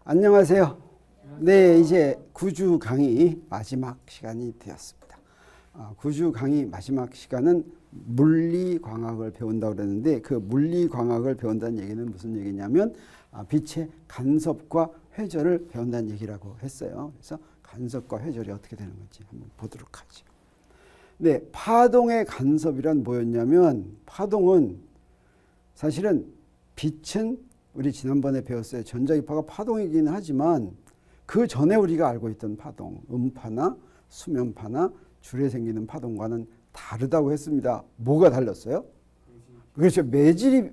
안녕하세요. 네, 이제 구주 강의 마지막 시간이 되었습니다. 구주 강의 마지막 시간은 물리광학을 배운다고 그랬는데, 그 물리광학을 배운다는 얘기는 무슨 얘기냐면 빛의 간섭과 회절을 배운다는 얘기라고 했어요. 그래서 간섭과 회절이 어떻게 되는 건지 한번 보도록 하죠. 네, 파동의 간섭이란 뭐였냐면, 파동은 사실은 빛은 우리 지난번에 배웠어요. 전자기파가 파동이긴 하지만 그 전에 우리가 알고 있던 파동, 음파나 수면파나 줄에 생기는 파동과는 다르다고 했습니다. 뭐가 달랐어요? 그렇죠. 매질이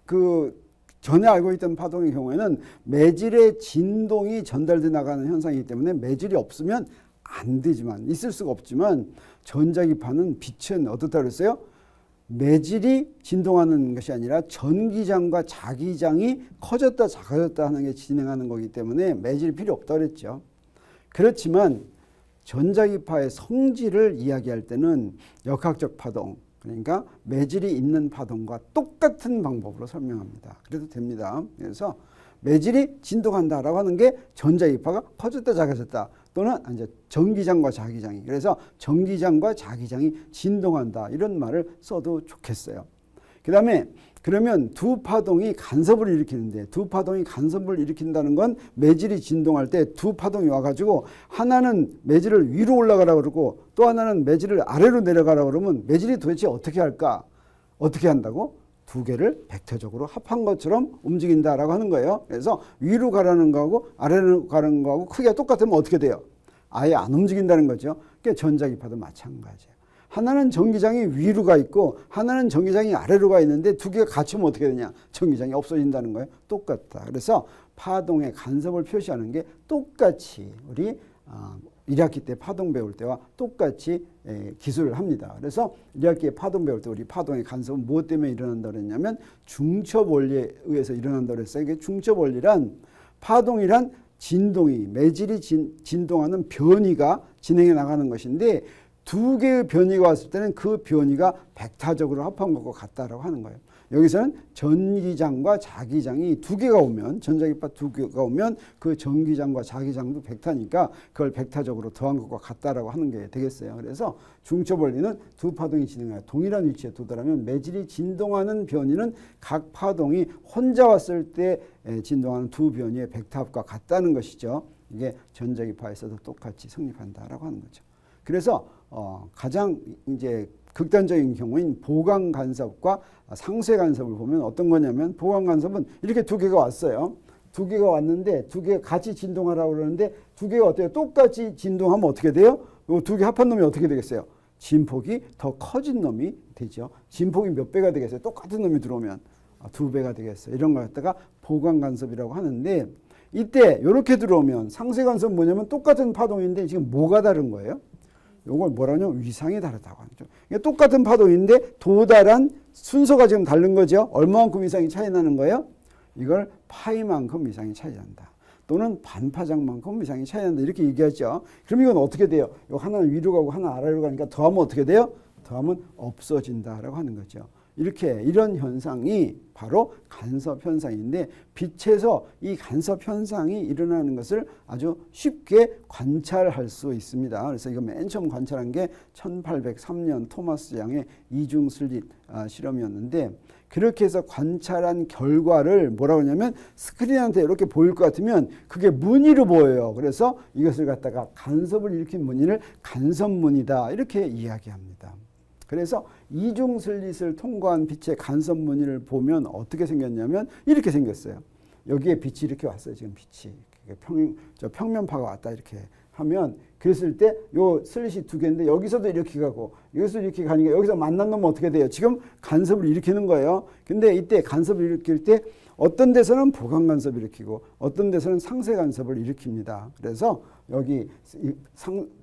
그 전에 알고 있던 파동의 경우에는 매질의 진동이 전달돼 나가는 현상이기 때문에 매질이 없으면 안 되지만, 있을 수가 없지만, 전자기파는 빛은 어떻다고 그랬어요? 매질이 진동하는 것이 아니라 전기장과 자기장이 커졌다 작아졌다 하는 게 진행하는 거기 때문에 매질이 필요 없다고 그랬죠. 그렇지만 전자기파의 성질을 이야기할 때는 역학적 파동, 그러니까 매질이 있는 파동과 똑같은 방법으로 설명합니다. 그래도 됩니다. 그래서 매질이 진동한다라고 하는 게 전자기파가 커졌다 작아졌다, 또는 이제 전기장과 자기장이, 그래서 전기장과 자기장이 진동한다, 이런 말을 써도 좋겠어요. 그 다음에 그러면 두 파동이 간섭을 일으키는데, 두 파동이 간섭을 일으킨다는 건 매질이 진동할 때 두 파동이 와가지고 하나는 매질을 위로 올라가라고 그러고 또 하나는 매질을 아래로 내려가라고 그러면 매질이 도대체 어떻게 할까? 어떻게 한다고? 두 개를 벡터적으로 합한 것처럼 움직인다라고 하는 거예요. 그래서 위로 가라는 거하고 아래로 가는 거하고 크기가 똑같으면 어떻게 돼요? 아예 안 움직인다는 거죠. 그러니까 전자기파도 마찬가지예요. 하나는 전기장이 위로 가 있고 하나는 전기장이 아래로 가 있는데 두 개가 같이 오면 어떻게 되냐? 전기장이 없어진다는 거예요. 똑같다. 그래서 파동의 간섭을 표시하는 게 똑같이 우리 1학기 때 파동 배울 때와 똑같이 기술을 합니다. 그래서 1학기에 파동 배울 때 우리 파동의 간섭은 무엇 때문에 일어난다고 그랬냐면 중첩 원리에 의해서 일어난다고 그랬어요. 이게 중첩 원리란, 파동이란 진동이, 매질이 진동하는 변이가 진행해 나가는 것인데, 두 개의 변이가 왔을 때는 그 변이가 벡터적으로 합한 것과 같다라고 하는 거예요. 여기서는 전기장과 자기장이 두 개가 오면, 전자기파 두 개가 오면 그 전기장과 자기장도 벡터니까 그걸 벡터적으로 더한 것과 같다라고 하는 게 되겠어요. 그래서 중첩 원리는 두 파동이 진행하여 동일한 위치에 도달하면 매질이 진동하는 변이는 각 파동이 혼자 왔을 때 진동하는 두 변이의 벡터합과 같다는 것이죠. 이게 전자기파에서도 똑같이 성립한다라고 하는 거죠. 그래서 가장 이제 극단적인 경우인 보강 간섭과 상쇄 간섭을 보면 어떤 거냐면, 보강 간섭은 이렇게 두 개가 왔어요. 두 개가 왔는데 두 개가 같이 진동하라고 그러는데 두 개가 어때요? 똑같이 진동하면 어떻게 돼요? 두 개 합한 놈이 어떻게 되겠어요? 진폭이 더 커진 놈이 되죠. 진폭이 몇 배가 되겠어요? 똑같은 놈이 들어오면 두 배가 되겠어요. 이런 걸 갖다가 보강 간섭이라고 하는데, 이때 이렇게 들어오면 상쇄 간섭은 뭐냐면 똑같은 파동인데 지금 뭐가 다른 거예요? 이걸 뭐라냐? 위상이 다르다고 하죠. 똑같은 파동인데 도달한 순서가 지금 다른 거죠. 얼마만큼 위상이 차이 나는 거예요? 이걸 파이만큼 위상이 차이 난다, 또는 반파장만큼 위상이 차이 난다, 이렇게 얘기하죠. 그럼 이건 어떻게 돼요? 하나는 위로 가고 하나는 아래로 가니까 더하면 어떻게 돼요? 더하면 없어진다라고 하는 거죠. 이런 현상이 바로 간섭 현상인데, 빛에서 이 간섭 현상이 일어나는 것을 아주 쉽게 관찰할 수 있습니다. 그래서 이거 맨 처음 관찰한 게 1803년 토마스 양의 이중 슬릿 실험이었는데, 그렇게 해서 관찰한 결과를 뭐라고 하냐면, 스크린한테 이렇게 보일 것 같으면 그게 무늬로 보여요. 그래서 이것을 갖다가 간섭을 일으킨 무늬를 간섭무늬다, 이렇게 이야기합니다. 그래서 이중 슬릿을 통과한 빛의 간섭 무늬를 보면 어떻게 생겼냐면 이렇게 생겼어요. 여기에 빛이 이렇게 왔어요. 지금 빛이 평면파가 왔다, 이렇게 하면, 그랬을 때 요 슬릿이 두 개인데 여기서도 이렇게 가고 여기서 이렇게 가니까 여기서 만난 놈은 어떻게 돼요? 지금 간섭을 일으키는 거예요. 근데 이때 간섭을 일으킬 때 어떤 데서는 보강 간섭을 일으키고 어떤 데서는 상쇄 간섭을 일으킵니다. 그래서 여기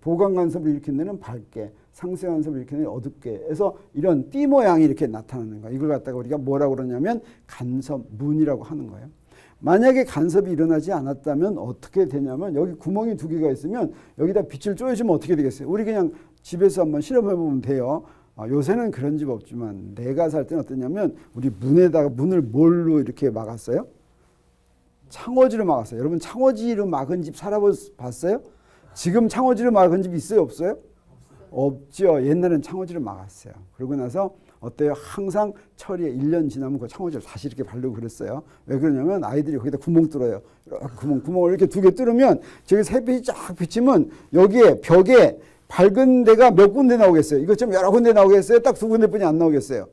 보강 간섭을 일으키는 데는 밝게, 상쇄 간섭을 일으키는 데는 어둡게 해서 이런 띠 모양이 이렇게 나타나는 거예요. 이걸 갖다가 우리가 뭐라고 그러냐면 간섭문이라고 하는 거예요. 만약에 간섭이 일어나지 않았다면 어떻게 되냐면, 여기 구멍이 두 개가 있으면 여기다 빛을 쪼여주면 어떻게 되겠어요? 우리 그냥 집에서 한번 실험해 보면 돼요. 요새는 그런 집 없지만 내가 살 때는 어떠냐면, 우리 문을 뭘로 이렇게 막았어요? 창호지로 막았어요. 여러분 창호지로 막은 집 살아봤어요? 지금 창호지로 막은 집 있어요? 없어요? 없죠. 옛날엔 창호지로 막았어요. 그러고 나서 어때요? 항상 철이 1년 지나면 그 창호지를 다시 이렇게 바르고 그랬어요. 왜 그러냐면 아이들이 거기다 구멍 뚫어요. 구멍을 이렇게 2개 뚫으면 저기 햇빛이 쫙 비치면 여기에 벽에 밝은 데가 몇 군데 나오겠어요? 이것 좀 여러 군데 나오겠어요? 딱 2군데뿐이 안 나오겠어요?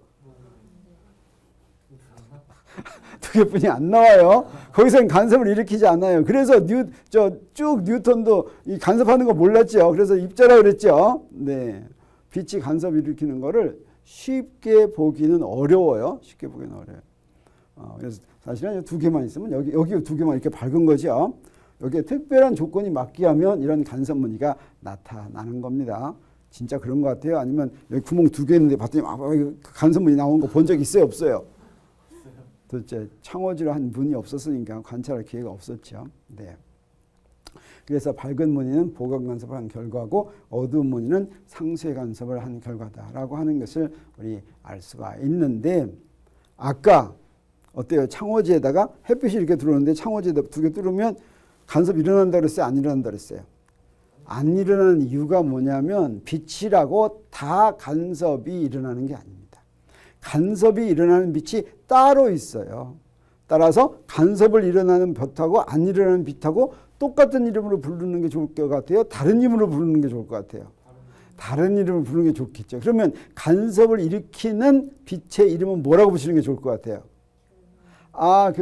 2개뿐이 안 나와요. 거기서는 간섭을 일으키지 않아요. 그래서 쭉 뉴턴도 이 간섭하는 거 몰랐죠. 그래서 입자라 그랬죠. 네, 빛이 간섭 일으키는 거를 쉽게 보기는 어려워요. 쉽게 보기는 어려워요. 그래서 사실은 2개만 있으면 여기 2개만 이렇게 밝은 거죠. 여기에 특별한 조건이 맞게 하면 이런 간섭 무늬가 나타나는 겁니다. 진짜 그런 것 같아요? 아니면 여기 구멍 2개 있는데 봤더니 간섭 무늬 나온 거 본 적 있어요? 없어요? 도대체 창호지로 한 문이 없었으니까 관찰할 기회가 없었죠. 네. 그래서 밝은 무늬는 보강 간섭을 한 결과고 어두운 무늬는 상쇄 간섭을 한 결과다라고 하는 것을 우리 알 수가 있는데 아까 어때요? 창호지에다가 햇빛이 이렇게 들어오는데 창호지에다 2개 뚫으면 간섭이 일어난다 그랬어요? 안 일어난다 그랬어요? 안 일어나는 이유가 뭐냐면 빛이라고 다 간섭이 일어나는 게 아닙니다. 간섭이 일어나는 빛이 따로 있어요. 따라서 간섭을 일어나는 빛하고 안 일어나는 빛하고 똑같은 이름으로 부르는 게 좋을 것 같아요? 다른 이름으로 부르는 게 좋을 것 같아요? 다른 이름을 부르는 게 좋겠죠. 그러면 간섭을 일으키는 빛의 이름은 뭐라고 붙이는 게 좋을 것 같아요?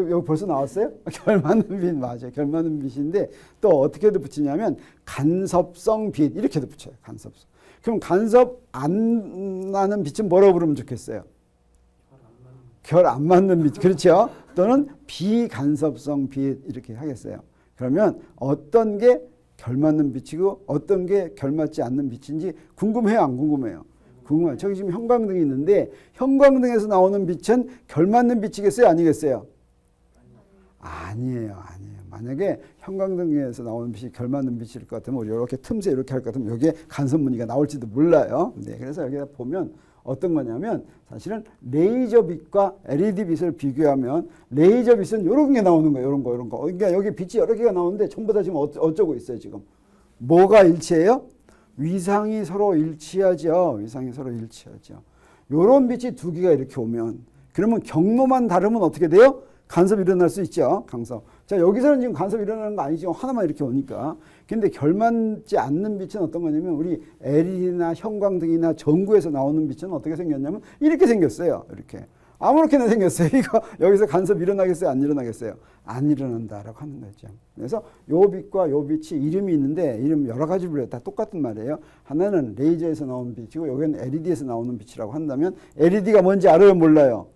여기 벌써 나왔어요? 결맞는 빛 맞아요. 결맞는 빛인데 또 어떻게도 붙이냐면 간섭성 빛 이렇게도 붙여요. 간섭성. 그럼 간섭 안 나는 빛은 뭐라고 부르면 좋겠어요? 결 안 맞는 빛. 그렇죠? 또는 비간섭성 빛 이렇게 하겠어요. 그러면 어떤 게 결 맞는 빛이고 어떤 게 결 맞지 않는 빛인지 궁금해요? 안 궁금해요? 궁금해요. 저기 지금 형광등이 있는데 형광등에서 나오는 빛은 결 맞는 빛이겠어요? 아니겠어요? 아니에요. 만약에 형광등에서 나오는 빛이 결 맞는 빛일 것 같으면 우리 이렇게 틈새 이렇게 할 것 같으면 여기에 간섭 무늬가 나올지도 몰라요. 네, 그래서 여기다 보면 어떤 거냐면 사실은 레이저 빛과 LED 빛을 비교하면 레이저 빛은 이런 게 나오는 거예요. 이런 거. 그러니까 여기 빛이 여러 개가 나오는데 전부 다 지금 어쩌고 있어요. 지금 뭐가 일치해요? 위상이 서로 일치하죠. 이런 빛이 2개가 이렇게 오면 그러면 경로만 다르면 어떻게 돼요? 간섭이 일어날 수 있죠. 간섭. 자, 여기서는 지금 간섭이 일어나는 거 아니죠. 하나만 이렇게 오니까. 근데 결 맞지 않는 빛은 어떤 거냐면 우리 LED나 형광등이나 전구에서 나오는 빛은 어떻게 생겼냐면 이렇게 생겼어요. 이렇게. 아무렇게나 생겼어요. 이거 여기서 간섭 일어나겠어요? 안 일어나겠어요? 안 일어난다라고 하는 거죠. 그래서 요 빛과 요 빛이 이름이 있는데 이름 여러 가지 불러요. 다 똑같은 말이에요. 하나는 레이저에서 나오는 빛이고 여기는 LED에서 나오는 빛이라고 한다면 LED가 뭔지 알아요? 몰라요?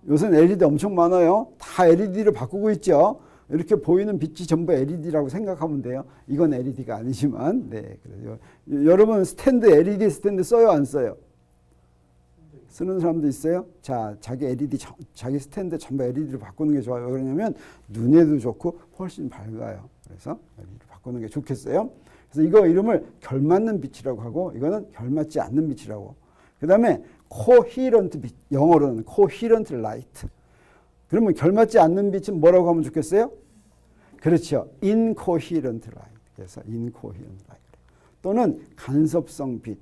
요새는 LED 엄청 많아요. 다 LED를 바꾸고 있죠. 이렇게 보이는 빛이 전부 LED라고 생각하면 돼요. 이건 LED가 아니지만, 네. 그래요. 여러분 스탠드 LED 스탠드 써요, 안 써요? 쓰는 사람도 있어요. 자, 자기 LED 자기 스탠드 전부 LED로 바꾸는 게 좋아요. 왜냐면 눈에도 좋고 훨씬 밝아요. 그래서 LED로 바꾸는 게 좋겠어요. 그래서 이거 이름을 결맞는 빛이라고 하고 이거는 결맞지 않는 빛이라고. 그다음에 coherent 빛, 영어로는 coherent light. 그러면 결맞지 않는 빛은 뭐라고 하면 좋겠어요? 그렇죠. incoherent light. 그래서 incoherent light. 또는 간섭성 빛.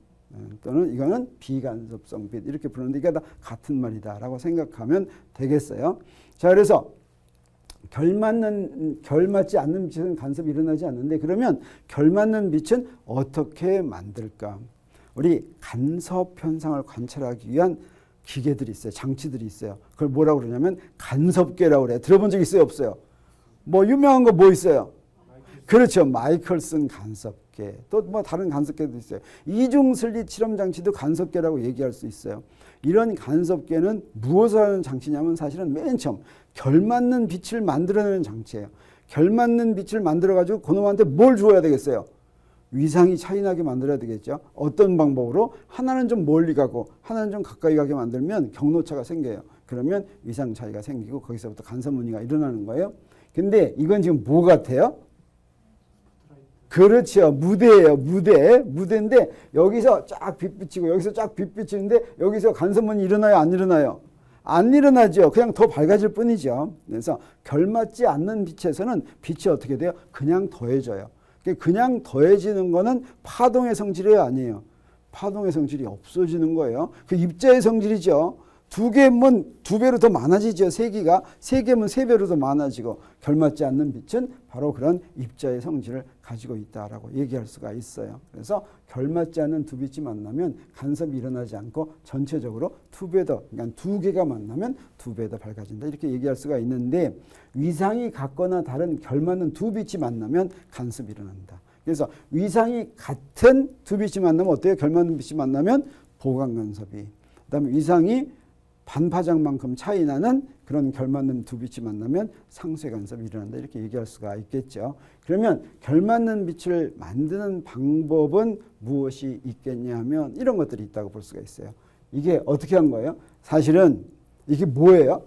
또는 이거는 비간섭성 빛. 이렇게 부르는데 이게 다 같은 말이다라고 생각하면 되겠어요. 자, 그래서 결맞지 않는 빛은 간섭이 일어나지 않는데 그러면 결맞는 빛은 어떻게 만들까? 우리 간섭 현상을 관찰하기 위한 기계들이 있어요. 장치들이 있어요. 그걸 뭐라고 그러냐면 간섭계라고 그래요. 들어본 적 있어요? 없어요? 뭐 유명한 거 뭐 있어요? 그렇죠. 마이클슨 간섭계. 또 뭐 다른 간섭계도 있어요. 이중슬릿 실험 장치도 간섭계라고 얘기할 수 있어요. 이런 간섭계는 무엇을 하는 장치냐면 사실은 맨 처음 결맞는 빛을 만들어내는 장치예요. 결맞는 빛을 만들어가지고 그놈한테 뭘 주어야 되겠어요? 위상이 차이나게 만들어야 되겠죠. 어떤 방법으로? 하나는 좀 멀리 가고 하나는 좀 가까이 가게 만들면 경로차가 생겨요. 그러면 위상 차이가 생기고 거기서부터 간섭 무늬가 일어나는 거예요. 근데 이건 지금 뭐 같아요? 그렇죠. 무대예요. 무대인데 여기서 쫙 빛 비치고 여기서 쫙 빛 비치는데 여기서 간섭 무늬 일어나요? 안 일어나요? 안 일어나죠. 그냥 더 밝아질 뿐이죠. 그래서 결맞지 않는 빛에서는 빛이 어떻게 돼요? 그냥 더해져요. 그냥 더해지는 거는 파동의 성질이 아니에요. 파동의 성질이 없어지는 거예요. 그 입자의 성질이죠. 두 개면 두 배로 더 많아지죠. 세 개면 세 배로 더 많아지고 결맞지 않는 빛은 바로 그런 입자의 성질을 가지고 있다라고 얘기할 수가 있어요. 그래서 결맞지 않는 두 빛이 만나면 간섭이 일어나지 않고 전체적으로 두 배 더, 그러니까 두 개가 만나면 두 배 더 밝아진다. 이렇게 얘기할 수가 있는데 위상이 같거나 다른 결맞는 두 빛이 만나면 간섭이 일어난다. 그래서 위상이 같은 두 빛이 만나면 어때요? 결맞는 빛이 만나면 보강 간섭이. 그다음에 위상이 반파장만큼 차이 나는 그런 결맞는 두 빛이 만나면 상쇄 간섭이 일어난다. 이렇게 얘기할 수가 있겠죠. 그러면 결맞는 빛을 만드는 방법은 무엇이 있겠냐 하면 이런 것들이 있다고 볼 수가 있어요. 이게 어떻게 한 거예요? 사실은 이게 뭐예요?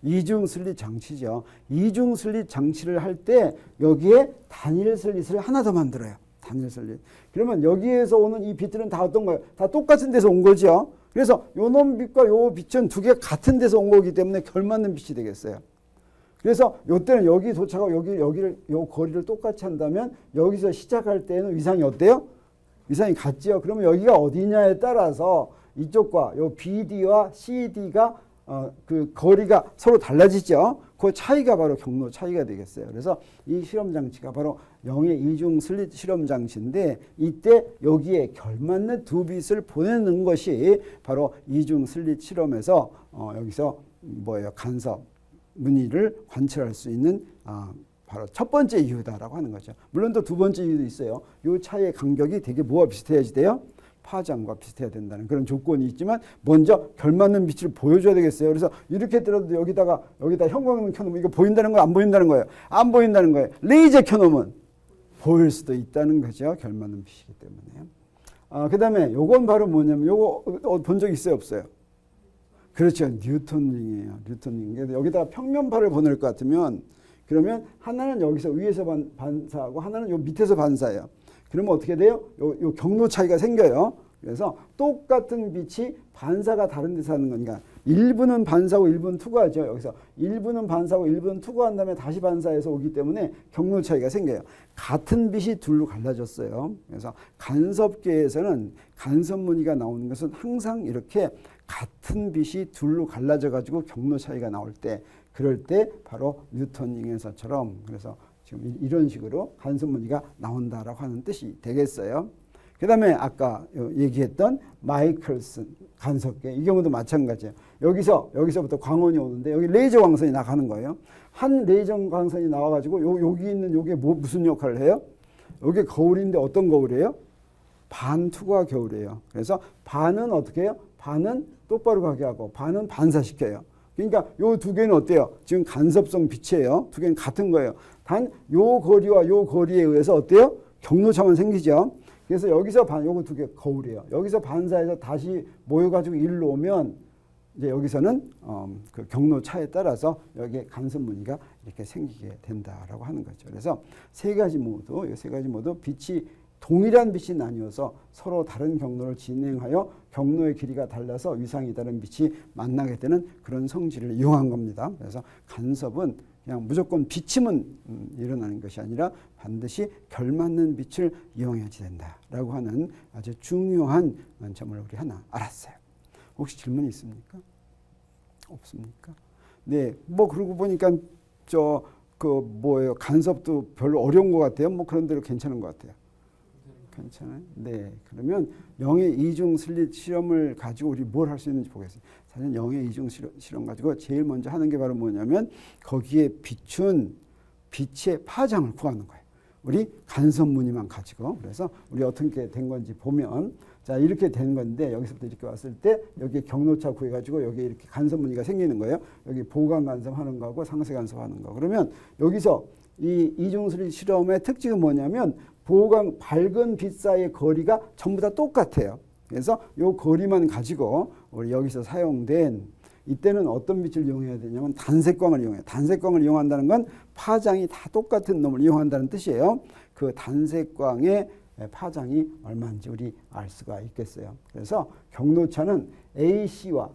이중 슬릿 장치죠. 이중 슬릿 장치를 할 때 여기에 단일 슬릿을 하나 더 만들어요. 단일 슬릿. 그러면 여기에서 오는 이 빛들은 다 어떤 거예요? 다 똑같은 데서 온 거죠. 그래서 요놈 빛과 요 빛은 두 개 같은 데서 온 거기 때문에 결맞는 빛이 되겠어요. 그래서 요때는 여기 도착하고 여기를 요 거리를 똑같이 한다면 여기서 시작할 때는 위상이 어때요? 위상이 같지요. 그러면 여기가 어디냐에 따라서 이쪽과 요 BD와 CD가 그 거리가 서로 달라지죠. 그 차이가 바로 경로 차이가 되겠어요. 그래서 이 실험 장치가 바로 영의 이중 슬릿 실험 장치인데 이때 여기에 결맞는 두 빛을 보내는 것이 바로 이중 슬릿 실험에서 여기서 뭐예요? 간섭 무늬를 관찰할 수 있는 바로 첫 번째 이유다라고 하는 거죠. 물론 또 두 번째 이유도 있어요. 이 차이의 간격이 되게 뭐와 비슷해야지 돼요? 파장과 비슷해야 된다는 그런 조건이 있지만 먼저 결맞는 빛을 보여줘야 되겠어요. 그래서 이렇게 했더라도 여기다 형광등 켜놓으면 이거 보인다는 거예요? 안 보인다는 거예요? 안 보인다는 거예요. 레이저 켜놓으면 보일 수도 있다는 거죠. 결맞는 빛이기 때문에. 그 다음에 요건 바로 뭐냐면 요거 본 적 있어요? 없어요? 그렇죠. 뉴턴링이에요. 뉴턴링. 여기다가 평면파를 보낼 것 같으면 그러면 하나는 여기서 위에서 반사하고 하나는 요 밑에서 반사해요. 그러면 어떻게 돼요? 요 경로 차이가 생겨요. 그래서 똑같은 빛이 반사가 다른 데서 하는 거니까 일부는 반사하고 일부는 투과하죠. 여기서 일부는 반사하고 일부는 투과한 다음에 다시 반사해서 오기 때문에 경로 차이가 생겨요. 같은 빛이 둘로 갈라졌어요. 그래서 간섭계에서는 간섭 무늬가 나오는 것은 항상 이렇게 같은 빛이 둘로 갈라져 가지고 경로 차이가 나올 때 그럴 때 바로 뉴턴링에서처럼 그래서 지금 이런 식으로 간섭 무늬가 나온다라고 하는 뜻이 되겠어요. 그 다음에 아까 얘기했던 마이클슨 간섭계 이 경우도 마찬가지예요. 여기서부터 광원이 오는데 여기 레이저 광선이 나가는 거예요. 한 레이저 광선이 나와가지고 여기 있는 요게 무슨 역할을 해요? 여기 거울인데 어떤 거울이에요? 반투과 거울이에요. 그래서 반은 어떻게 해요? 반은 똑바로 가게 하고 반은 반사시켜요. 그러니까 요 두 개는 어때요? 지금 간섭성 빛이에요. 두 개는 같은 거예요. 단 요 거리와 요 거리에 의해서 어때요? 경로차만 생기죠. 그래서 여기서 요거 두 개 거울이에요. 여기서 반사해서 다시 모여가지고 일로 오면 이제 여기서는 그 경로차에 따라서 여기에 간섭 무늬가 이렇게 생기게 된다라고 하는 거죠. 그래서 세 가지 모두 빛이 동일한 빛이 나뉘어서 서로 다른 경로를 진행하여 경로의 길이가 달라서 위상이 다른 빛이 만나게 되는 그런 성질을 이용한 겁니다. 그래서 간섭은 그냥 무조건 비침은 일어나는 것이 아니라 반드시 결맞는 빛을 이용해야지 된다라고 하는 아주 중요한 점을 우리 하나 알았어요. 혹시 질문 있습니까? 없습니까? 네, 뭐 그러고 보니까 간섭도 별로 어려운 것 같아요. 뭐 그런 대로 괜찮은 것 같아요. 괜찮아요? 네. 그러면 영의 이중 슬릿 실험을 가지고 우리 뭘 할 수 있는지 보겠습니다. 사실 영의 이중 실험 가지고 제일 먼저 하는 게 바로 뭐냐면 거기에 비춘 빛의 파장을 구하는 거예요. 우리 간섭 무늬만 가지고. 그래서 우리 어떻게 된 건지 보면 자 이렇게 된 건데 여기서부터 이렇게 왔을 때 여기에 경로차 구해가지고 여기에 이렇게 간섭 무늬가 생기는 거예요. 여기 보강 간섭하는 거하고 상쇄 간섭하는 거. 그러면 여기서 이 이중 슬릿 실험의 특징은 뭐냐면 밝은 빛 사이의 거리가 전부 다 똑같아요. 그래서 이 거리만 가지고 우리 여기서 사용된 이때는 어떤 빛을 이용해야 되냐면 단색광을 이용해요. 단색광을 이용한다는 건 파장이 다 똑같은 놈을 이용한다는 뜻이에요. 그 단색광의 파장이 얼마인지 우리 알 수가 있겠어요. 그래서 경로차는 AC와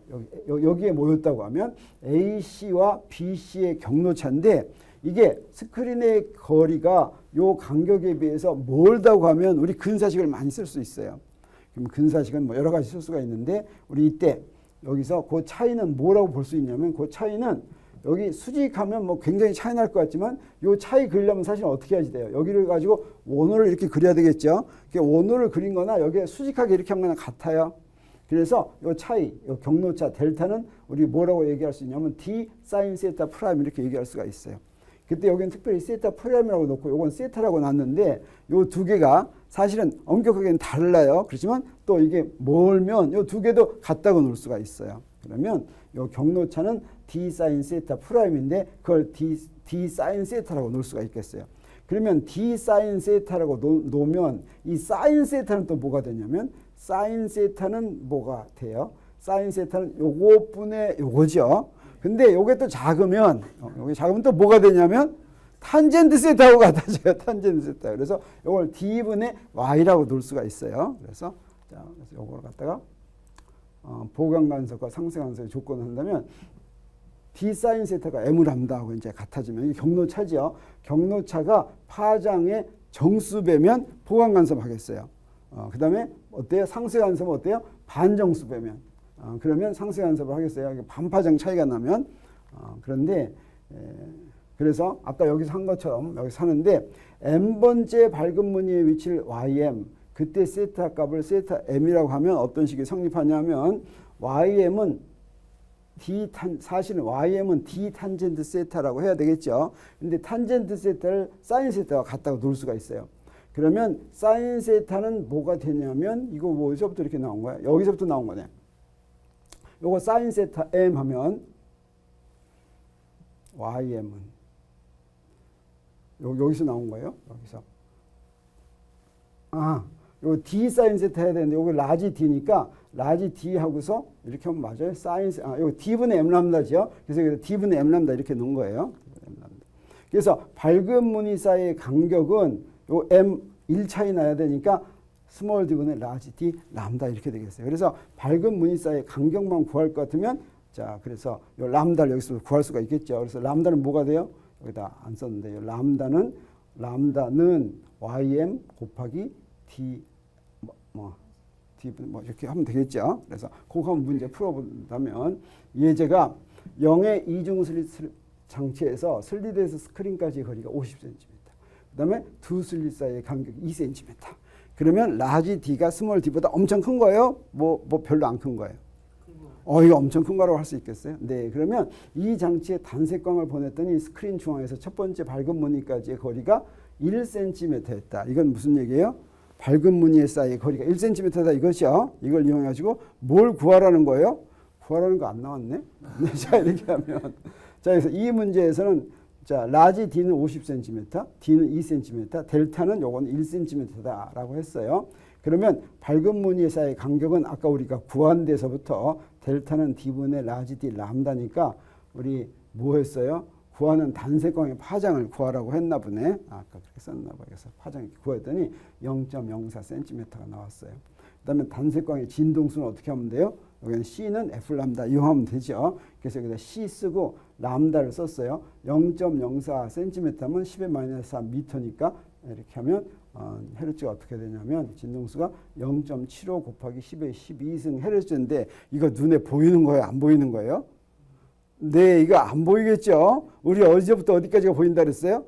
여기에 모였다고 하면 AC와 BC의 경로차인데 이게 스크린의 거리가 요 간격에 비해서 멀다고 하면 우리 근사식을 많이 쓸 수 있어요. 그럼 근사식은 뭐 여러 가지 쓸 수가 있는데 우리 이때 여기서 그 차이는 뭐라고 볼 수 있냐면 그 차이는 여기 수직하면 뭐 굉장히 차이 날 것 같지만 요 차이 그리려면 사실 어떻게 해야지 돼요? 여기를 가지고 원호를 이렇게 그려야 되겠죠. 원호를 그린 거나 여기에 수직하게 이렇게 하면 같아요. 그래서 요 차이, 요 경로차 델타는 우리 뭐라고 얘기할 수 있냐면 D 사인 세타 프라임 이렇게 얘기할 수가 있어요. 그때 여기는 특별히 세타 프라임이라고 놓고 요건 세타라고 놨는데 요 두 개가 사실은 엄격하게는 달라요. 그렇지만 또 이게 멀면 요 두 개도 같다고 놓을 수가 있어요. 그러면 요 경로차는 D 사인 세타 프라임인데 그걸 D 사인 세타라고 놓을 수가 있겠어요. 그러면 D 사인 세타라고 놓으면 이 사인 세타는 또 뭐가 되냐면 사인 세타는 뭐가 돼요? 사인 세타는 요거분의 요거죠. 근데 요게 또 작으면 요게 작으면 또 뭐가 되냐면 탄젠트 세타하고 같아져요. 탄젠트 세타. 그래서 요걸 D분의 Y라고 놓을 수가 있어요. 그래서 요걸 갖다가 보강간섭과 상쇄간섭의 조건을 한다면 D 사인 세타가 M 람다하고 이제 같아지면 이게 경로차죠. 경로차가 파장의 정수배면 보강간섭 하겠어요. 그다음에 어때요? 상쇄간섭은 어때요? 반정수배면. 그러면 상쇄간섭을 하겠어요. 반파장 차이가 나면. 그런데 그래서 아까 여기서 한 것처럼 여기서 하는데 n번째 밝은 무늬의 위치를 ym 그때 세타 값을 세타 m이라고 하면 어떤 식이 성립하냐면 ym은 사실은 ym은 d 탄젠트 세타라고 해야 되겠죠. 근데 탄젠트 세타를 사인 세타와 같다고 놓을 수가 있어요. 그러면 사인 세타는 뭐가 되냐면 이거 뭐서부터 이렇게 나온 거야? 여기서부터 나온 거네. 요거 사인 세타 m 하면 ym은 여기서 나온 거예요. 여기서 요 d 사인 세타 해야 되는데 요거 라지 d니까 라지 d 하고서 이렇게 하면 맞아요. 사인 요거 d분의 m 람다죠. 그래서 d분의 m 람다 이렇게 놓은 거예요. 그래서 밝은 무늬 사이의 간격은 요 m 1 차이 나야 되니까 스몰 d분의 라지 d 람다 이렇게 되겠어요. 그래서 밝은 무늬 사이의 간격만 구할 것 같으면 자 그래서 요 람다를 여기서 구할 수가 있겠죠. 그래서 람다는 뭐가 돼요? 여기다 안 썼는데 요 람다는 ym 곱하기 d 이렇게 하면 되겠죠. 그래서 그거 한번 문제 풀어본다면 예제가 0의 이중 슬릿 장치에서 슬릿에서 스크린까지의 거리가 50cm. 그 다음에 두 슬릿 사이의 간격이 2cm. 그러면 라지 D가 스몰 D보다 엄청 큰 거예요? 뭐 별로 안 큰 거예요? 이거 엄청 큰 거라고 할 수 있겠어요? 네. 그러면 이 장치에 단색광을 보냈더니 스크린 중앙에서 첫 번째 밝은 무늬까지의 거리가 1cm였다. 이건 무슨 얘기예요? 밝은 무늬의 사이의 거리가 1cm다 이것이요. 이걸 이용해가지고 뭘 구하라는 거예요? 구하라는 거 안 나왔네? 자, 이렇게 하면. 자, 그래서 이 문제에서는 자, 라지 D는 50cm, D는 2cm, 델타는 요건 1cm다라고 했어요. 그러면 밝은 무늬의 사이의 간격은 아까 우리가 구한 데서부터 델타는 D분의 라지 D 람다니까 우리 뭐 했어요? 구하는 단색광의 파장을 구하라고 했나 보네. 아까 그렇게 썼나 봐요. 그래서 파장을 구했더니 0.04cm가 나왔어요. 그 다음에 단색광의 진동수는 어떻게 하면 돼요? 여기는 C는 F 람다 이용하면 되죠. 그래서 여기다 C 쓰고 람다를 썼어요. 0.04cm면 10의 마이너스 4 미터니까 이렇게 하면 헤르츠가 어떻게 되냐면 진동수가 0.75 곱하기 10의 12승 헤르츠인데 이거 눈에 보이는 거예요? 안 보이는 거예요? 네, 이거 안 보이겠죠? 우리 어디서부터 어디까지가 보인다 그랬어요?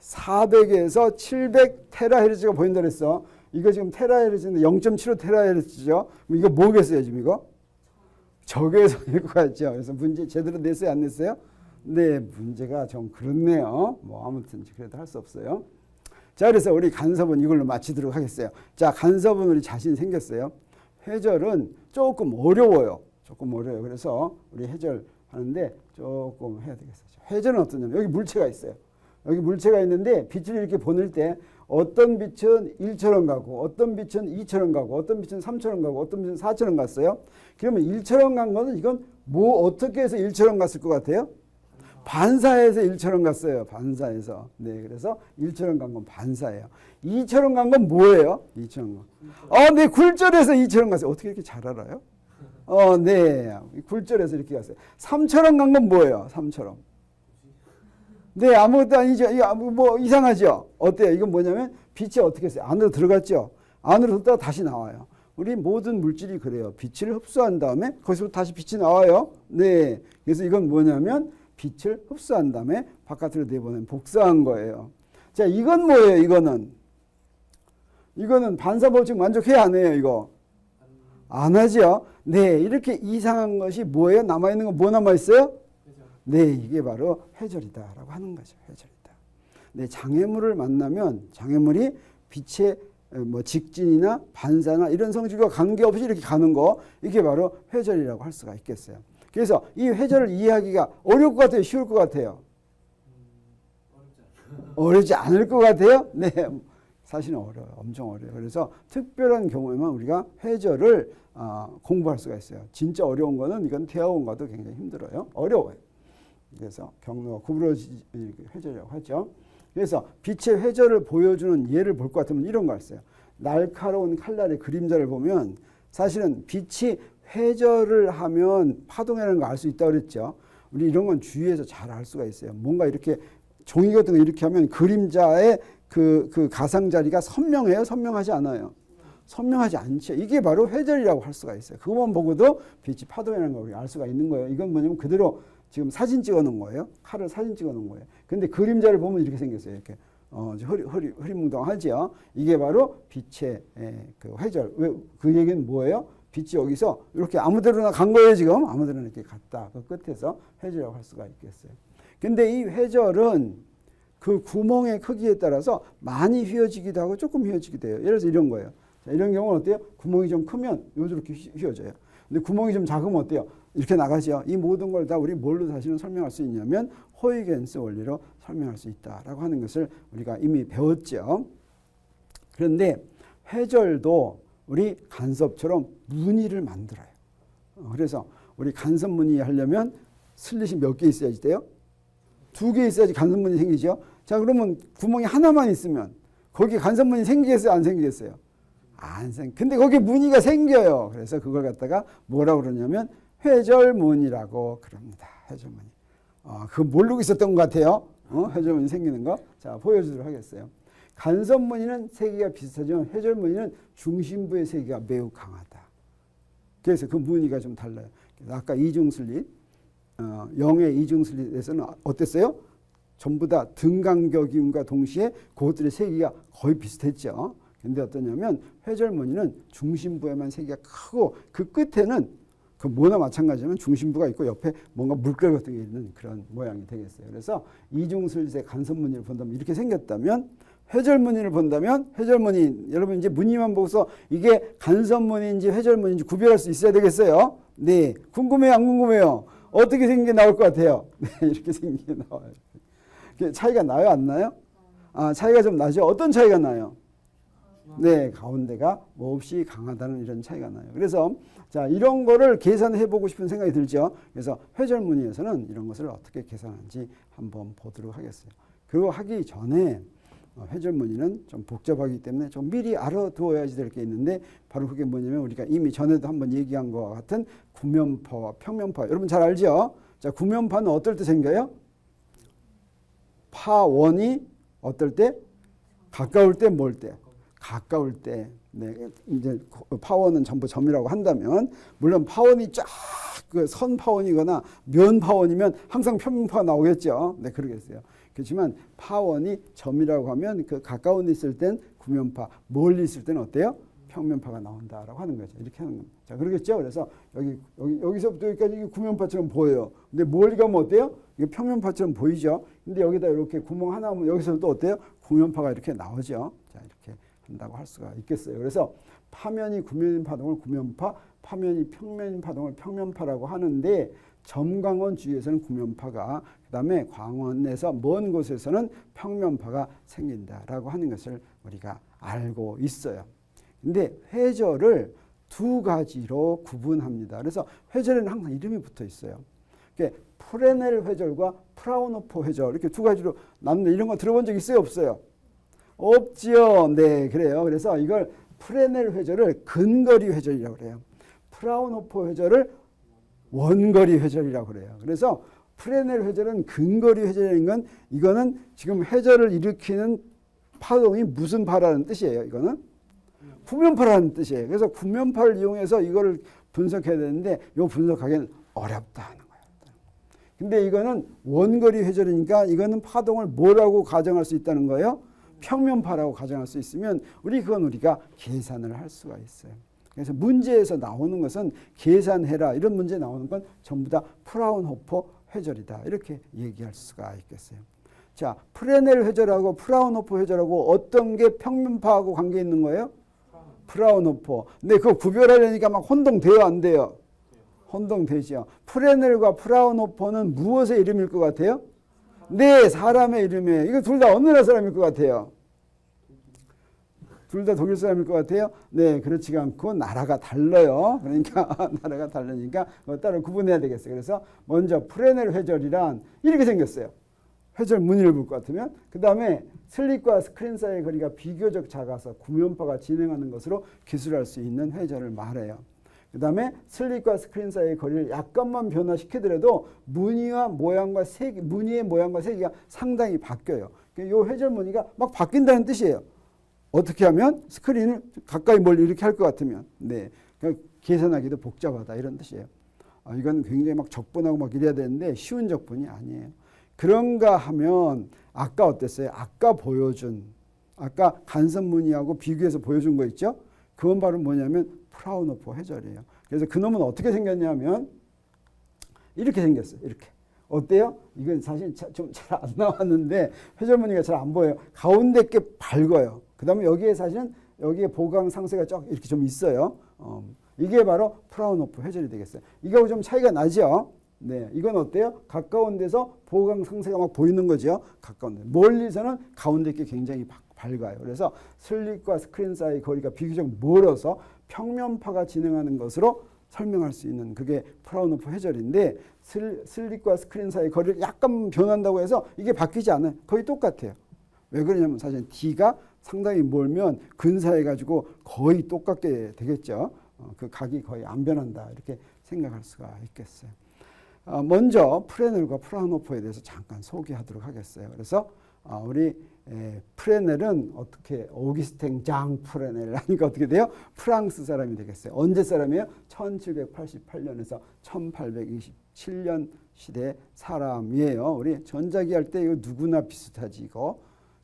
400에서 700 테라헤르츠가 보인다 그랬어. 이거 지금 테라헤르츠인데 0.75 테라헤르츠죠? 이거 뭐겠어요, 지금 이거? 적외선일 것 같죠? 그래서 문제 제대로 냈어요, 안 냈어요? 네, 문제가 좀 그렇네요. 뭐 아무튼 그래도 할 수 없어요. 자, 그래서 우리 간섭은 이걸로 마치도록 하겠어요. 자, 간섭은 우리 자신 생겼어요. 회절은 조금 어려워요. 조금 어려워요. 그래서 우리 해절하는데 조금 해야 되겠어요. 회절은 어떠냐면 여기 물체가 있어요. 여기 물체가 있는데 빛을 이렇게 보낼 때 어떤 빛은 1처럼 가고 어떤 빛은 2처럼 가고 어떤 빛은 3처럼 가고 어떤 빛은 4처럼 갔어요. 그러면 1처럼 간 거는 이건 뭐 어떻게 해서 1처럼 갔을 것 같아요? 반사해서 1처럼 갔어요. 반사해서. 네, 그래서 1처럼 간 건 반사예요. 2처럼 간 건 뭐예요? 2처럼 간. 네, 굴절해서 2처럼 갔어요. 어떻게 이렇게 잘 알아요? 네, 굴절해서 이렇게 갔어요. 3처럼 간 건 뭐예요? 3처럼. 네, 아무것도 아니죠. 이거 뭐 이상하죠? 어때요? 이건 뭐냐면 빛이 어떻게 했어요? 안으로 들어갔죠? 안으로 들어갔다가 다시 나와요. 우리 모든 물질이 그래요. 빛을 흡수한 다음에 거기서 다시 빛이 나와요. 네, 그래서 이건 뭐냐면 빛을 흡수한 다음에 바깥으로 내보낸 복사한 거예요. 자, 이건 뭐예요? 이거는 반사 법칙 만족해야 안 해요? 이거 안 하죠? 네, 이렇게 이상한 것이 뭐예요? 남아있는 건 뭐 남아있어요? 네, 이게 바로 회절이다라고 하는 거죠. 회절이다. 네, 장애물을 만나면 장애물이 빛의 뭐 직진이나 반사나 이런 성질과 관계없이 이렇게 가는 거, 이게 바로 회절이라고 할 수가 있겠어요. 그래서 이 회절을 이해하기가 어려울 것 같아요? 쉬울 것 같아요? 어렵지 않을 것 같아요? 네, 사실은 어려워요. 엄청 어려워요. 그래서 특별한 경우에만 우리가 회절을 공부할 수가 있어요. 진짜 어려운 거는 이건 대학원가도 굉장히 힘들어요. 어려워요. 그래서 경로가 구부러지 회절이라고 하죠. 그래서 빛의 회절을 보여주는 예를 볼 것 같으면 이런 거 있어요. 날카로운 칼날의 그림자를 보면 사실은 빛이 회절을 하면 파동이라는 거 알 수 있다고 그랬죠. 우리 이런 건 주위에서 잘 알 수가 있어요. 뭔가 이렇게 종이 같은 거 이렇게 하면 그림자의 그 가상자리가 선명해요? 선명하지 않아요? 선명하지 않죠. 이게 바로 회절이라고 할 수가 있어요. 그것만 보고도 빛이 파동이라는 걸 알 수가 있는 거예요. 이건 뭐냐면 그대로 지금 사진 찍어 놓은 거예요. 칼을 사진 찍어 놓은 거예요. 근데 그림자를 보면 이렇게 생겼어요. 이렇게 흐리뭉덩하죠. 이게 바로 빛의 그 회절. 왜, 그 얘기는 뭐예요? 빛이 여기서 이렇게 아무데로나 간 거예요. 지금 아무데로나 이렇게 갔다. 그 끝에서 회절이라고 할 수가 있겠어요. 근데 이 회절은 그 구멍의 크기에 따라서 많이 휘어지기도 하고 조금 휘어지기도 해요. 예를 들어서 이런 거예요. 자, 이런 경우는 어때요? 구멍이 좀 크면 이렇게 휘어져요. 근데 구멍이 좀 작으면 어때요? 이렇게 나가죠. 이 모든 걸 다 우리 뭘로 사실은 설명할 수 있냐면 호이겐스 원리로 설명할 수 있다라고 하는 것을 우리가 이미 배웠죠. 그런데 회절도 우리 간섭처럼 무늬를 만들어요. 그래서 우리 간섭 무늬 하려면 슬릿이 몇 개 있어야지 돼요? 2개 있어야지 간섭 무늬 생기죠. 자, 그러면 구멍이 하나만 있으면 거기 간섭 무늬 생기겠어요? 안 생기겠어요? 근데 거기 무늬가 생겨요. 그래서 그걸 갖다가 뭐라고 그러냐면 회절무늬라고 그럽니다. 회절무늬. 그거 모르고 있었던 것 같아요. 회절무늬 생기는 거. 자, 보여주도록 하겠어요. 간섭무늬는 세기가 비슷하지만 회절무늬는 중심부의 세기가 매우 강하다. 그래서 그 무늬가 좀 달라요. 그래서 아까 이중슬릿, 영의 이중슬릿에서는 어땠어요? 전부 다 등간격임과 동시에 그것들의 세기가 거의 비슷했죠. 근데 어떠냐면 회절무늬는 중심부에만 세기가 크고 그 끝에는 그 뭐나 마찬가지면 중심부가 있고 옆에 뭔가 물결 같은 게 있는 그런 모양이 되겠어요. 그래서 이중슬릿의 간섭무늬를 본다면 이렇게 생겼다면 회절무늬를 본다면 회절무늬 여러분 이제 무늬만 보고서 이게 간섭무늬인지 회절무늬인지 구별할 수 있어야 되겠어요. 네, 궁금해요, 안 궁금해요? 어떻게 생긴 게 나올 것 같아요? 네, 이렇게 생긴 게 나와요. 차이가 나요, 안 나요? 차이가 좀 나죠. 어떤 차이가 나요? 네, 가운데가 몹시 강하다는 이런 차이가 나요. 그래서 자, 이런 거를 계산해 보고 싶은 생각이 들죠. 그래서 회절무늬에서는 이런 것을 어떻게 계산하는지 한번 보도록 하겠어요. 그리고 하기 전에 회절무늬는 좀 복잡하기 때문에 좀 미리 알아두어야지 될 게 있는데 바로 그게 뭐냐면 우리가 이미 전에도 한번 얘기한 것과 같은 구면파와 평면파. 여러분 잘 알죠? 자, 구면파는 어떨 때 생겨요? 파원이 어떨 때? 가까울 때, 뭘 때? 가까울 때. 네, 이제 파원은 전부 점이라고 한다면 물론 파원이 쫙 그 선 파원이거나 면 파원이면 항상 평면파가 나오겠죠. 네, 그러겠어요. 그렇지만 파원이 점이라고 하면 그 가까운 데 있을 땐 구면파, 멀리 있을 때는 어때요? 평면파가 나온다라고 하는 거죠. 이렇게 하는 겁니다. 자, 그러겠죠. 그래서 여기서부터 여기까지 이게 구면파처럼 보여요. 근데 멀리 가면 어때요? 이게 평면파처럼 보이죠. 근데 여기다 이렇게 구멍 하나 하면 여기서 또 어때요? 구면파가 이렇게 나오죠. 자, 이렇게 한다고 할 수가 있겠어요. 그래서 파면이 구면인 파동을 구면파, 파면이 평면인 파동을 평면파라고 하는데 점광원 주위에서는 구면파가, 그 다음에 광원에서 먼 곳에서는 평면파가 생긴다라고 하는 것을 우리가 알고 있어요. 근데 회절을 두 가지로 구분합니다. 그래서 회절에는 항상 이름이 붙어 있어요. 프레넬 회절과 프라운호퍼 회절 이렇게 두 가지로 나누는데 이런 거 들어본 적 있어요? 없어요? 없지요. 네, 그래요. 그래서 이걸 프레넬 회절을 근거리 회절이라고 그래요. 프라운호퍼 회절을 원거리 회절이라고 그래요. 그래서 프레넬 회절은 근거리 회절인 건 이거는 지금 회절을 일으키는 파동이 무슨 파라는 뜻이에요. 이거는 구면파라는 뜻이에요. 그래서 구면파를 이용해서 이거를 분석해야 되는데 이 분석하기는 어렵다 하는 거예요. 근데 이거는 원거리 회절이니까 이거는 파동을 뭐라고 가정할 수 있다는 거예요? 평면파라고 가정할 수 있으면 그건 우리가 계산을 할 수가 있어요. 그래서 문제에서 나오는 것은 계산해라 이런 문제 나오는 건 전부 다 프라운호퍼 회절이다 이렇게 얘기할 수가 있겠어요. 자, 프레넬 회절하고 프라운호퍼 회절하고 어떤 게 평면파하고 관계 있는 거예요? 프라운호퍼. 근데 그거 구별하려니까 막 혼동돼요, 안 돼요? 혼동되죠. 프레넬과 프라운호퍼는 무엇의 이름일 것 같아요? 네, 사람의 이름이에요. 이거 둘 다 어느 나라 사람일 것 같아요? 둘 다 독일 사람일 것 같아요? 네, 그렇지가 않고 나라가 달라요. 그러니까 나라가 다르니까 따로 구분해야 되겠어요. 그래서 먼저 프레넬 회절이란 이렇게 생겼어요. 회절 무늬를 볼 것 같으면 그 다음에 슬릿과 스크린 사이의 거리가 비교적 작아서 구면파가 진행하는 것으로 기술할 수 있는 회절을 말해요. 그 다음에 슬릿과 스크린 사이의 거리를 약간만 변화시키더라도 무늬의 모양과 세기가 상당히 바뀌어요. 이 회절 무늬가 막 바뀐다는 뜻이에요. 어떻게 하면 스크린을 가까이 멀리 이렇게 할 것 같으면 네, 그러니까 계산하기도 복잡하다 이런 뜻이에요. 이건 굉장히 막 적분하고 막 이래야 되는데 쉬운 적분이 아니에요. 그런가 하면 아까 어땠어요? 아까 간섭 무늬하고 비교해서 보여준 거 있죠? 그건 바로 뭐냐면 프라운호퍼 회절이에요. 그래서 그놈은 어떻게 생겼냐면 이렇게 생겼어요. 이렇게. 어때요? 이건 사실 좀 잘 안 나왔는데 회절 무늬가 잘 안 보여요. 가운데 게 밝아요. 그 다음에 여기에 사실은 여기에 보강 상세가 쭉 이렇게 좀 있어요. 이게 바로 프라운호퍼 회절이 되겠어요. 이거하고 좀 차이가 나죠? 네, 이건 어때요? 가까운 데서 보강 상세가 막 보이는 거죠. 가까운 데. 멀리서는 가운데 게 굉장히 밝아요. 그래서 슬릿과 스크린 사이 거리가 비교적 멀어서 평면파가 진행하는 것으로 설명할 수 있는 그게 프라운호퍼 회절인데 슬릿과 스크린 사이 거리를 약간 변한다고 해서 이게 바뀌지 않아요. 거의 똑같아요. 왜 그러냐면 사실 D가 상당히 멀면 근사해가지고 거의 똑같게 되겠죠. 그 각이 거의 안 변한다 이렇게 생각할 수가 있겠어요. 먼저 프레넬과 프라운호퍼에 대해서 잠깐 소개하도록 하겠어요. 그래서 우리 프레넬은 어떻게 오기스탱 장 프레넬 하니까 어떻게 돼요? 프랑스 사람이 되겠어요. 언제 사람이에요? 1788년에서 1827년 시대 사람이에요. 우리 전자기 할 때 이거 누구나 비슷하지 이거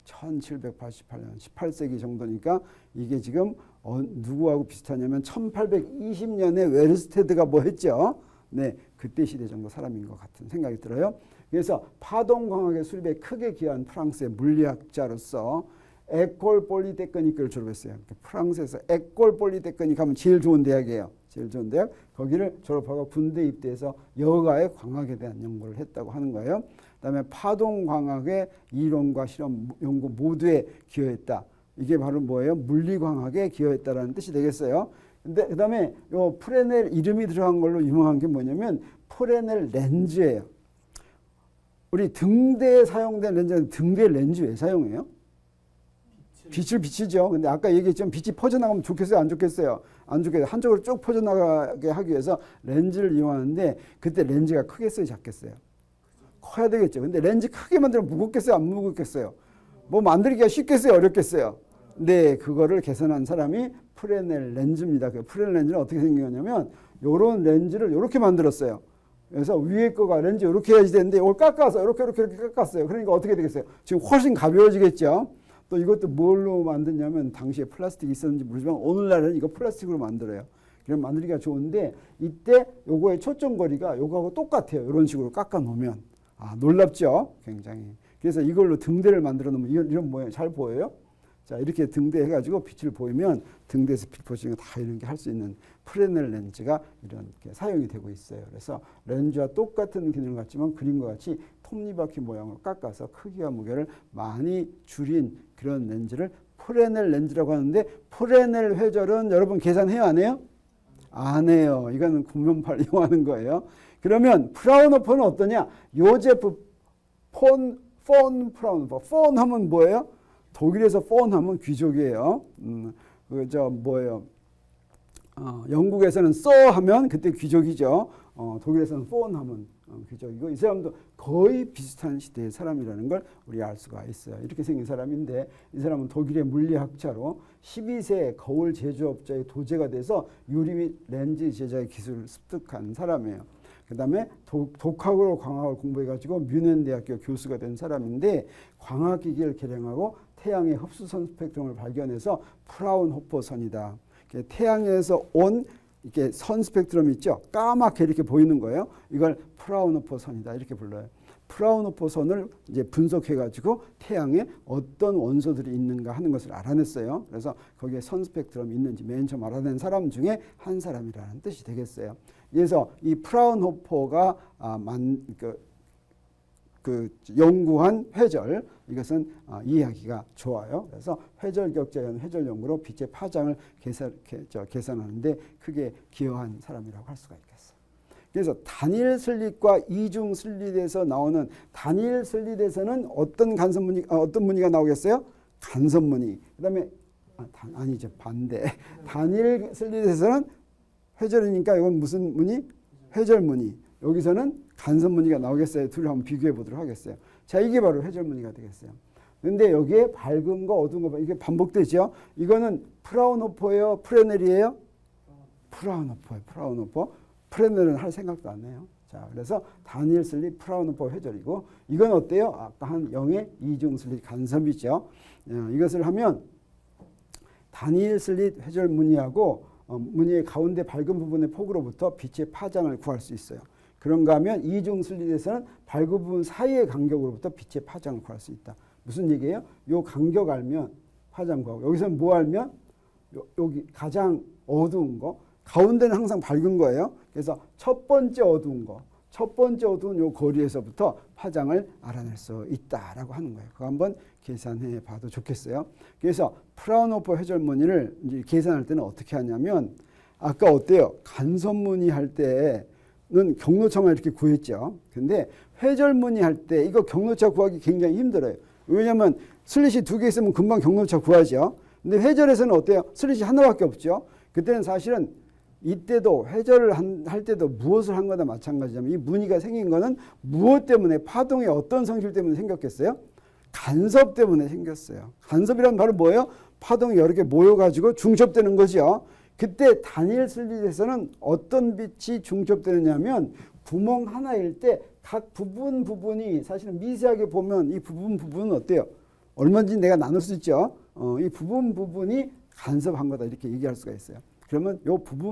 1788년 18세기 정도니까 이게 지금 누구하고 비슷하냐면 1820년에 웨르스테드가 뭐 했죠? 네, 그때 시대 정도 사람인 것 같은 생각이 들어요. 그래서 파동광학의 수립에 크게 기여한 프랑스의 물리학자로서 에콜 폴리테크닉을 졸업했어요. 프랑스에서 에콜 폴리테크닉 하면 제일 좋은 대학이에요. 제일 좋은 대학. 거기를 졸업하고 군대 입대해서 여가의 광학에 대한 연구를 했다고 하는 거예요. 그다음에 파동광학의 이론과 실험 연구 모두에 기여했다. 이게 바로 뭐예요? 물리광학에 기여했다라는 뜻이 되겠어요. 근데 그다음에 요 프레넬 이름이 들어간 걸로 유명한 게 뭐냐면 프레넬 렌즈예요. 우리 등대에 사용된 렌즈는 등대 렌즈 왜 사용해요? 빛을 비치죠. 근데 아까 얘기했지만 빛이 퍼져나가면 좋겠어요? 안 좋겠어요? 안 좋겠어요. 한쪽으로 쭉 퍼져나가게 하기 위해서 렌즈를 이용하는데 그때 렌즈가 크겠어요? 작겠어요? 커야 되겠죠. 근데 렌즈 크게 만들면 무겁겠어요? 안 무겁겠어요? 뭐 만들기가 쉽겠어요? 어렵겠어요? 네, 그거를 개선한 사람이 프레넬 렌즈입니다. 그 프레넬 렌즈는 어떻게 생겼냐면 요런 렌즈를 이렇게 만들었어요. 그래서 위에 거가 렌즈 이렇게 해야지 되는데 이걸 깎아서 이렇게 깎았어요. 그러니까 어떻게 되겠어요? 지금 훨씬 가벼워지겠죠. 또 이것도 뭘로 만드냐면 당시에 플라스틱이 있었는지 모르지만 오늘날은 이거 플라스틱으로 만들어요. 그럼 만들기가 좋은데 이때 요거의 초점거리가 요거하고 똑같아요. 이런 식으로 깎아 놓으면 놀랍죠? 굉장히. 그래서 이걸로 등대를 만들어 놓으면 이런 모양 잘 보여요? 자, 이렇게 등대 해가지고 빛을 보이면 등대에서 빛 보시는 거 다 이런 게 할 수 있는 프레넬 렌즈가 이렇게 사용이 되고 있어요. 그래서 렌즈와 똑같은 기능을 갖지만 그림과 같이 톱니바퀴 모양으로 깎아서 크기와 무게를 많이 줄인 그런 렌즈를 프레넬 렌즈라고 하는데 프레넬 회절은 여러분 계산해요? 안 해요? 안 해요. 이거는 구면파를 이용하는 거예요. 그러면 프라운호퍼는 어떠냐? 요제프 폰 프라운호퍼. 폰 하면 뭐예요? 독일에서 폰 하면 귀족이에요. 뭐예요? 영국에서는 써 하면 그때 귀족이죠. 독일에서는 폰 하면 귀족이고, 이 사람도 거의 비슷한 시대의 사람이라는 걸 우리가 알 수가 있어요. 이렇게 생긴 사람인데, 이 사람은 독일의 물리학자로 12세 거울 제조업자의 도제가 돼서 유리 및 렌즈 제작의 기술을 습득한 사람이에요. 그 다음에 독학으로 광학을 공부해가지고 뮌헨 대학교 교수가 된 사람인데, 광학기기를 개량하고 태양의 흡수선 스펙트럼을 발견해서 프라운호퍼 선이다. 태양에서 온 이렇게 선 스펙트럼 있죠? 까맣게 이렇게 보이는 거예요. 이걸 프라운호퍼 선이다 이렇게 불러요. 프라운호퍼 선을 이제 분석해가지고 태양에 어떤 원소들이 있는가 하는 것을 알아냈어요. 그래서 거기에 선 스펙트럼이 있는지 맨 처음 알아낸 사람 중에 한 사람이라는 뜻이 되겠어요. 그래서 이 프라운호퍼가 연구한 회절, 이것은 이해하기가 좋아요. 그래서 회절격자연 회절 연구로 빛의 파장을 계산하는데 크게 기여한 사람이라고 할 수가 있겠어요. 그래서 단일 슬릿과 이중 슬릿에서 나오는, 단일 슬릿에서는 어떤 무늬가 나오겠어요? 간섭무늬. 그다음에 아니죠, 반대. 단일 슬릿에서는 회절이니까 이건 무슨 무늬? 회절무늬. 여기서는 간섭무늬가 나오겠어요. 둘을 한번 비교해 보도록 하겠어요. 자, 이게 바로 회절무늬가 되겠어요. 근데 여기에 밝은 거, 어두운 거, 이게 반복되죠. 이거는 프라운호퍼예요, 프레넬이에요? 프라운호퍼예요, 프라운호퍼. 프레넬은 할 생각도 안 해요. 자, 그래서 단일 슬릿 프라운호퍼 회절이고, 이건 어때요? 아까 한 0의 이중 슬릿 간섭이죠. 이것을 하면 단일 슬릿 회절 무늬하고 무늬의 가운데 밝은 부분의 폭으로부터 빛의 파장을 구할 수 있어요. 그런가 하면 이중 슬릿에서는 밝은 부분 사이의 간격으로부터 빛의 파장을 구할 수 있다. 무슨 얘기예요? 요 간격 알면 파장 구하고, 여기서는 뭐 알면 여기 가장 어두운 거, 가운데는 항상 밝은 거예요. 그래서 첫 번째 어두운 거, 첫 번째 어두운 요 거리에서부터 파장을 알아낼 수 있다라고 하는 거예요. 그거 한번 계산해 봐도 좋겠어요. 그래서 프라운호퍼 회절무늬를 이제 계산할 때는 어떻게 하냐면, 아까 어때요? 간섭무늬 할 때는 경로차만 이렇게 구했죠. 근데 회절무늬 할 때 이거 경로차 구하기 굉장히 힘들어요. 왜냐하면 슬릿이 2개 있으면 금방 경로차 구하죠. 근데 회절에서는 어때요? 슬릿이 하나밖에 없죠. 그때는 사실은 이때도 회절을 할 때도 무엇을 한 거나 마찬가지냐면, 이 무늬가 생긴 거는 무엇 때문에, 파동의 어떤 성질 때문에 생겼겠어요? 간섭 때문에 생겼어요. 간섭이란 바로 뭐예요? 파동이 여러 개 모여가지고 중첩되는 거죠. 그때 단일 슬릿에서는 어떤 빛이 중첩되느냐면, 구멍 하나일 때 각 부분이 사실은 미세하게 보면 이 부분은 어때요? 얼마든지 내가 나눌 수 있죠. 이 부분이 간섭한 거다 이렇게 얘기할 수가 있어요. 그러면 이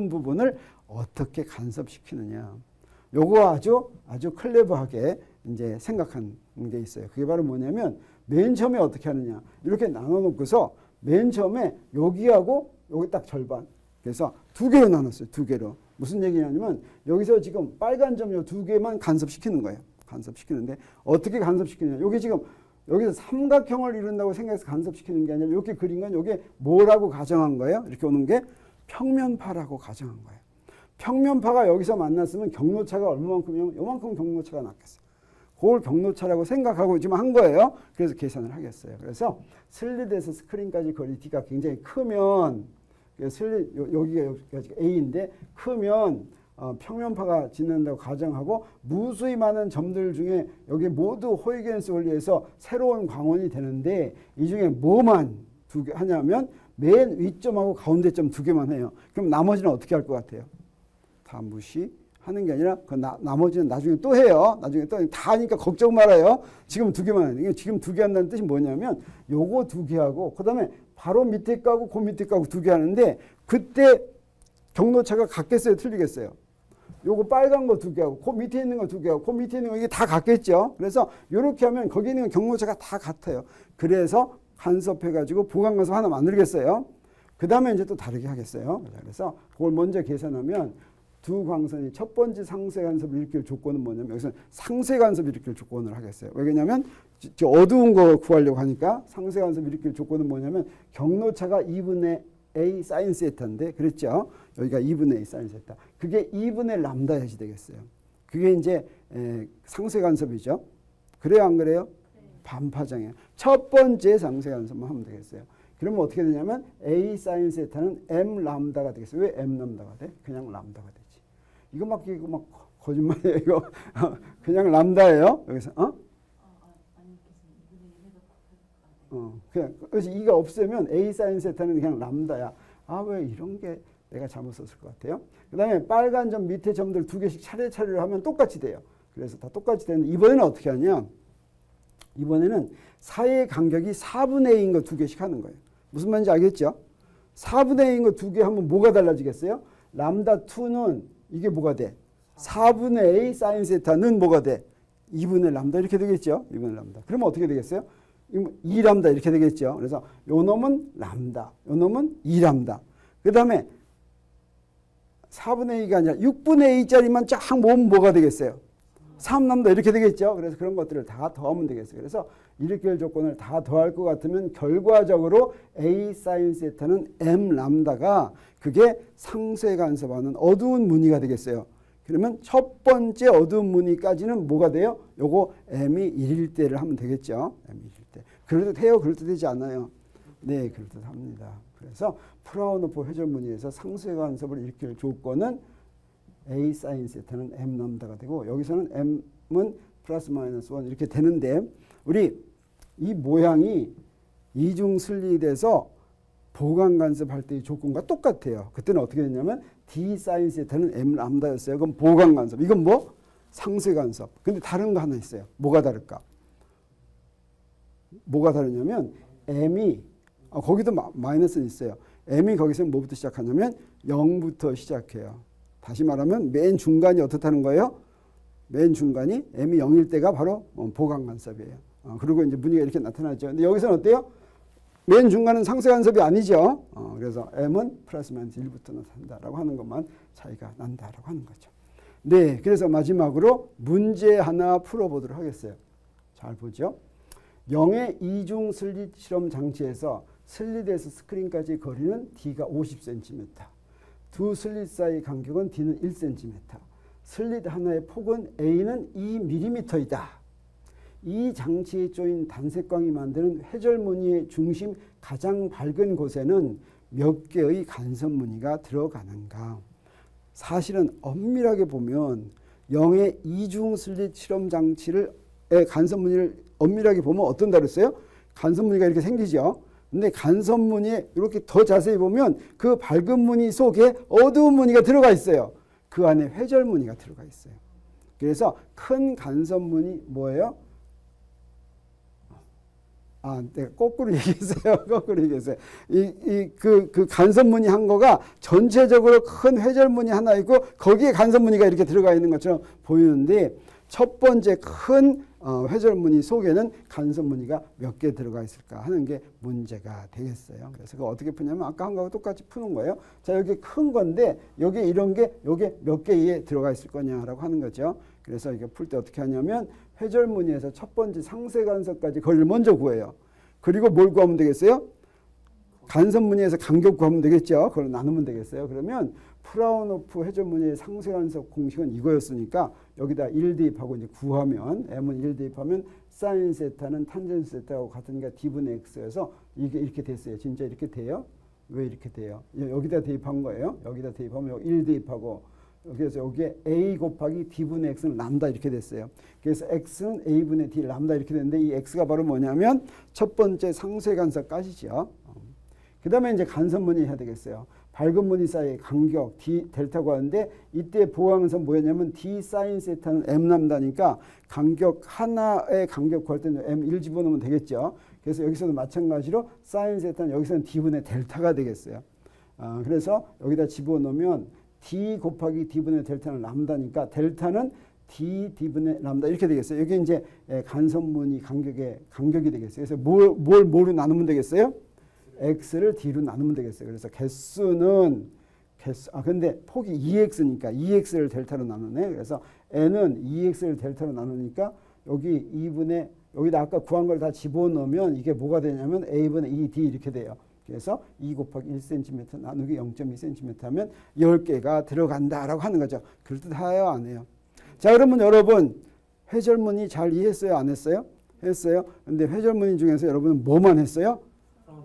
부분을 어떻게 간섭시키느냐? 요거 아주 클레버하게 이제 생각한 게 있어요. 그게 바로 뭐냐면, 맨 처음에 어떻게 하느냐? 이렇게 나눠 놓고서 맨 처음에 여기하고 여기 딱 절반. 그래서 2개로 나눴어요. 2개로. 무슨 얘기냐면, 여기서 지금 빨간 점 요 2개만 간섭시키는 거예요. 간섭시키는데 어떻게 간섭시키느냐? 여기 지금 여기서 삼각형을 이룬다고 생각해서 간섭시키는 게 아니라, 이렇게 그린 건 이게 뭐라고 가정한 거예요? 이렇게 오는 게 평면파라고 가정한 거예요. 평면파가 여기서 만났으면 경로차가 얼마만큼이면 요만큼 경로차가 났겠어요. 그걸 경로차라고 생각하고 지금 한 거예요. 그래서 계산을 하겠어요. 그래서 슬릿에서 스크린까지 거리 D가 굉장히 크면, 슬릿 여기가 A인데 크면 평면파가 지난다고 가정하고, 무수히 많은 점들 중에 여기 모두 호이겐스 원리에서 새로운 광원이 되는데, 이 중에 뭐만 2개 하냐면 맨 윗점하고 가운데 점 2개만 해요. 그럼 나머지는 어떻게 할 것 같아요? 다 무시하는 게 아니라 나머지는 나중에 또 해요. 나중에 또 다 하니까 걱정 말아요. 지금 2개만 해요. 지금 2개 한다는 뜻이 뭐냐면, 요거 2개 하고 그다음에 바로 밑에 까고 그 밑에 까고 2개 하는데, 그때 경로차가 같겠어요, 틀리겠어요? 요거 빨간 거 2개 하고 그 밑에 있는 거 2개 하고 그 밑에 있는 거 이게 다 같겠죠. 그래서 이렇게 하면 거기 있는 경로차가 다 같아요. 그래서 간섭해가지고 보강간섭 하나 만들겠어요. 그 다음에 이제 또 다르게 하겠어요. 그래서 그걸 먼저 계산하면, 두 광선이 첫 번째 상쇄간섭을 일으킬 조건은 뭐냐면, 여기서 상쇄간섭을 일으킬 조건을 하겠어요. 왜냐하면 어두운 거 구하려고 하니까 상쇄간섭을 일으킬 조건은 뭐냐면, 경로차가 2분의 A 사인 세타인데, 그랬죠? 여기가 2분의 A 사인 세타. 그게 2분의 람다 해지 되겠어요. 그게 이제 상쇄 간섭이죠. 그래요, 안 그래요? 반파정이에요. 첫 번째 상쇄 간섭만 하면 되겠어요. 그러면 어떻게 되냐면 A 사인 세타는 M 람다가 되겠어요. 왜 M 람다가 돼? 그냥 람다가 되지. 이거 막 거짓말이에요. 이거 그냥 람다예요. 여기서 그냥 그래서 이가 없으면 A 사인 세타는 그냥 람다야. 아, 왜 이런 게 내가 잘못 썼을 것 같아요. 그 다음에 빨간 점 밑에 점들 두 개씩 차례차례로 하면 똑같이 돼요. 그래서 다 똑같이 되는데 이번에는 어떻게 하냐. 이번에는 사이의 간격이 4분의 1인 거 두 개씩 하는 거예요. 무슨 말인지 알겠죠? 4분의 1인 거 두 개 하면 뭐가 달라지겠어요? 람다 2는 이게 뭐가 돼? 4분의 A 사인 세타는 뭐가 돼? 2분의 람다 이렇게 되겠죠? 2분의 람다. 그러면 어떻게 되겠어요? 2람다 이렇게 되겠죠? 그래서 요 놈은 람다, 요 놈은 2람다. 그 다음에 4분의 2가 아니라 6분의 2짜리만 쫙 모으면 뭐가 되겠어요? 3람다 이렇게 되겠죠? 그래서 그런 것들을 다 더하면 되겠어요. 그래서 일으킬 조건을 다 더할 것 같으면 결과적으로 A 사인 세타는 M 람다가 그게 상쇄 간섭하는 어두운 무늬가 되겠어요. 그러면 첫 번째 어두운 무늬까지는 뭐가 돼요? 요거 M이 1일 때를 하면 되겠죠. M이 1일 때. 그래도 돼요? 그럴듯하지 않아요? 네, 그럴듯합니다. 그래서 프라우노프 회전 무늬에서 상쇄 간섭을 일으킬 조건은 A 사인 세타는 M 람다가 되고 여기서는 M은 플러스 마이너스 1 이렇게 되는데 우리 이 모양이 이중 슬릿에서 보강 간섭할 때의 조건과 똑같아요. 그때는 어떻게 됐냐면 D 사인 세타는 M 람다였어요. 그럼 보강 간섭. 이건 뭐? 상쇄 간섭. 근데 다른 거 하나 있어요. 뭐가 다를까? 뭐가 다르냐면 M이 거기도 마이너스는 있어요. M이 거기서 뭐부터 시작하냐면 0부터 시작해요. 다시 말하면 맨 중간이 어떻다는 거예요? 맨 중간이 M이 0일 때가 바로 보강 간섭이에요. 그리고 이제 무늬가 이렇게 나타나죠. 근데 여기서는 어때요? 맨 중간은 상쇄 간섭이 아니죠. 그래서 M은 플러스 마이너스 1부터 나타난다라고 하는 것만 차이가 난다라고 하는 거죠. 네, 그래서 마지막으로 문제 하나 풀어보도록 하겠어요. 잘 보죠. 0의 이중 슬릿 실험 장치에서 슬릿에서 스크린까지 거리는 D가 50cm. 두 슬릿 사이 간격은 D는 1cm. 슬릿 하나의 폭은 A는 2mm이다. 이 장치에 조인 단색광이 만드는 회절 무늬의 중심 가장 밝은 곳에는 몇 개의 간섭 무늬가 들어가는가. 사실은 엄밀하게 보면 0의 이중 슬릿 실험 장치의 간섭 무늬를 엄밀하게 보면 어떤다 그랬어요? 간섭 무늬가 이렇게 생기죠. 근데 간섭 무늬에 이렇게 더 자세히 보면 그 밝은 무늬 속에 어두운 무늬가 들어가 있어요. 그 안에 회절 무늬가 들어가 있어요. 그래서 큰 간섭 무늬 뭐예요? 내가 거꾸로 얘기했어요. 거꾸로 얘기했어요. 그 간섭 무늬 한 거가 전체적으로 큰 회절 무늬 하나 있고 거기에 간섭 무늬가 이렇게 들어가 있는 것처럼 보이는데 첫 번째 큰 회절 무늬 속에는 간섭 무늬가 몇 개 들어가 있을까 하는 게 문제가 되겠어요. 그래서 그거 어떻게 푸냐면 아까 한 거하고 똑같이 푸는 거예요. 자, 여기 큰 건데 여기 이런 게 요게 몇 개에 들어가 있을 거냐라고 하는 거죠. 그래서 이게 풀 때 어떻게 하냐면 회절 무늬에서 첫 번째 상쇄 간섭까지 거리를 먼저 구해요. 그리고 뭘 구하면 되겠어요? 간섭 무늬에서 간격 구하면 되겠죠. 그걸 나누면 되겠어요. 그러면 프라우노프 회전 무늬의 상쇄 간섭 공식은 이거였으니까 여기다 1 대입하고 이제 구하면 M은 1 대입하면 사인 세타는 탄젠트 세타하고 같으니까 D분의 X여서 이게 이렇게 됐어요. 진짜 이렇게 돼요? 왜 이렇게 돼요? 여기다 대입한 거예요. 여기다 대입하면 여기 1 대입하고 그래서 여기에 A 곱하기 D분의 X는 람다 이렇게 됐어요. 그래서 X는 A분의 D 람다 이렇게 됐는데 이 X가 바로 뭐냐면 첫 번째 상쇄 간섭까지죠. 그 다음에 이제 간섭 무늬 해야 되겠어요. 밝은 무늬 사이의 간격 D 델타고 하는데 이때 보강간섭 뭐였냐면 D 사인 세타는 M 람다니까 간격 하나의 간격 구할 때는 M 1 집어넣으면 되겠죠. 그래서 여기서도 마찬가지로 사인 세타는 여기서는 D분의 델타가 되겠어요. 그래서 여기다 집어넣으면 D 곱하기 D분의 델타는 람다니까 델타는 D분의 람다 이렇게 되겠어요. 여기 이제 간섭 무늬 간격이 되겠어요. 그래서 뭐로 나누면 되겠어요? X를 D로 나누면 되겠어요. 그래서 근데 폭이 2X니까 2X를 델타로 나누네. 그래서 N은 2X를 델타로 나누니까 여기 2분의 여기다 아까 구한 걸 다 집어넣으면 이게 뭐가 되냐면 A분의 2D 이렇게 돼요. 그래서 2 곱하기 1cm 나누기 0.2cm 하면 10개가 들어간다라고 하는 거죠. 그럴듯해요? 안 해요? 자, 그러면 여러분 회절문이 잘 이해했어요? 안 했어요? 했어요. 근데 회절문이 중에서 여러분은 뭐만 했어요?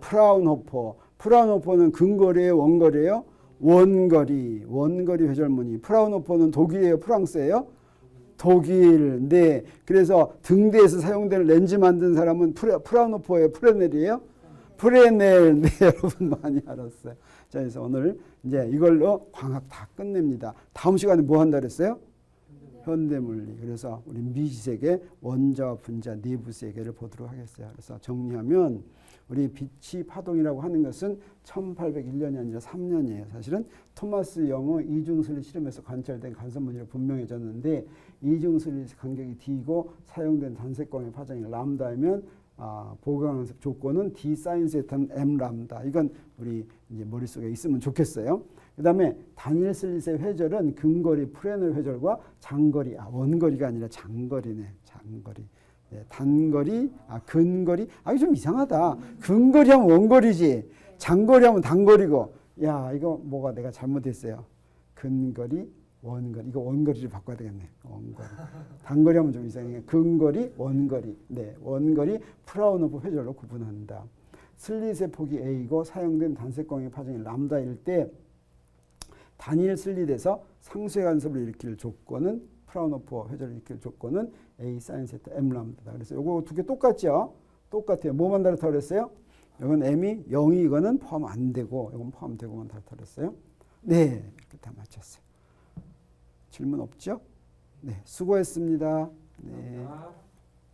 프라운호퍼. 프라운호퍼는 근거리예요, 원거리예요? 원거리. 원거리 회절문이. 프라운호퍼는 독일이에요, 프랑스예요? 독일. 네. 그래서 등대에서 사용되는 렌즈 만든 사람은 프라운호퍼예요, 프레넬이에요? 프레넬. 네, 여러분 많이 알았어요. 자, 그래서 오늘 이제 이걸로 광학 다 끝냅니다. 다음 시간에 뭐 한다 그랬어요? 현대물리. 그래서 우리 미지세계 원자와 분자 내부 세계를 보도록 하겠어요. 그래서 정리하면 우리 빛이 파동이라고 하는 것은 1801년이 아니라 3년이에요. 사실은 토마스 영의 이중슬릿 실험에서 관찰된 간섭물리로 분명해졌는데 이중슬릿 간격이 D이고 사용된 단색광의 파장이 람다이면 보강간섭 조건은 D 사인 세타는 M 람다. 이건 우리 이제 머릿속에 있으면 좋겠어요. 그 다음에 단일 슬릿의 회절은 근거리 프레넬 회절과 장거리, 원거리가 아니라 장거리네. 장거리. 네, 단거리, 근거리. 이거 좀 이상하다. 근거리 하면 원거리지. 장거리 하면 단거리고. 야, 이거 뭐가 내가 잘못했어요. 근거리, 원거리. 이거 원거리를 바꿔야 되겠네. 원거리. 단거리 하면 좀 이상해. 근거리, 원거리. 네, 원거리 프라운호퍼 회절로 구분한다. 슬릿의 폭이 A이고 사용된 단색광의 파장이 람다일 때 단일 슬릿에서 상쇄 간섭을 일으킬 조건은 프라운호퍼 회절을 일으킬 조건은 A 사인 세타 M 람다다. 그래서 요거 두 개 똑같죠? 똑같아요. 뭐만 다르다 그랬어요? 이건 M이 0이 이거는 포함 안 되고 이건 포함되고만 다르다 그랬어요. 네, 이렇게 다 맞췄어요. 질문 없죠? 네, 수고했습니다. 네.